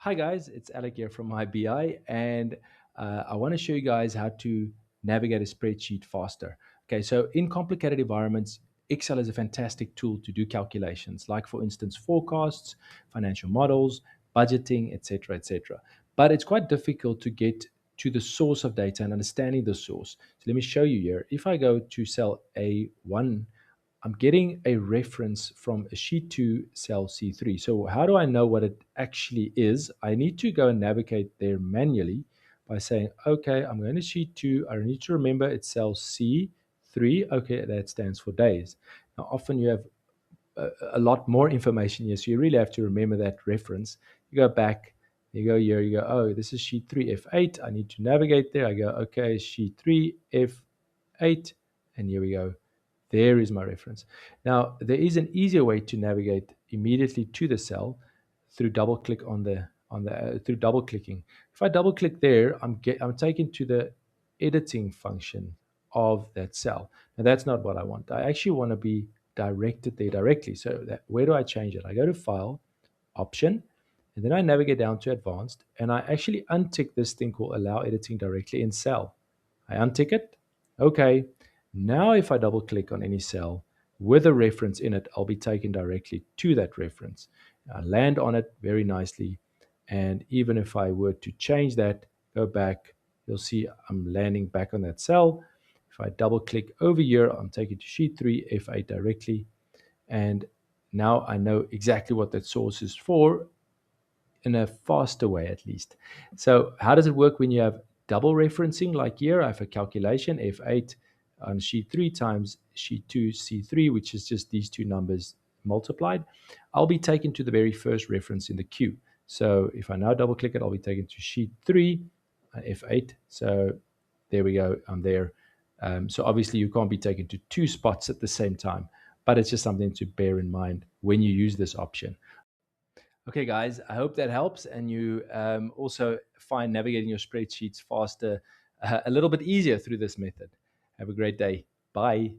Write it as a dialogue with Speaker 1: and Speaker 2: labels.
Speaker 1: Hi guys, it's Alec here from my BI, and I want to show you guys how to navigate a spreadsheet faster. Okay, so in complicated environments, Excel is a fantastic tool to do calculations, like for instance forecasts, financial models, budgeting, etc., etc. But it's quite difficult to get to the source of data and understanding the source. So let me show you here. If I go to cell A1, I'm getting a reference from a sheet 2 cell C3. So how do I know what it actually is? I need to go and navigate there manually by saying, okay, I'm going to sheet 2. I need to remember it's cell C3. Okay, that stands for days. Now, often you have a lot more information here, so you really have to remember that reference. You go back, you go here, you go, oh, this is sheet 3 F8. I need to navigate there. I go, okay, sheet 3 F8, and here we go. There is my reference. Now, there is an easier way to navigate immediately to the cell through double click through double clicking. If I double click there, I'm taken to the editing function of that cell. Now, that's not what I want. I actually want to be directed there directly. So where do I change it? I go to File, Option, and then I navigate down to Advanced, and I actually untick this thing called Allow Editing Directly in Cell. I untick it. Okay. Now, if I double click on any cell with a reference in it, I'll be taken directly to that reference. I land on it very nicely. And even if I were to change that, go back, you'll see I'm landing back on that cell. If I double click over here, I'm taken to sheet 3, F8 directly. And now I know exactly what that source is for in a faster way, at least. So how does it work when you have double referencing? Like here, I have a calculation, F8 on sheet 3 times sheet 2, C3, which is just these two numbers multiplied. I'll be taken to the very first reference in the queue. So if I now double click it, I'll be taken to sheet 3, F8. So there we go, I'm there. So obviously you can't be taken to two spots at the same time, but it's just something to bear in mind when you use this option. Okay, guys, I hope that helps and you also find navigating your spreadsheets faster, a little bit easier through this method. Have a great day. Bye.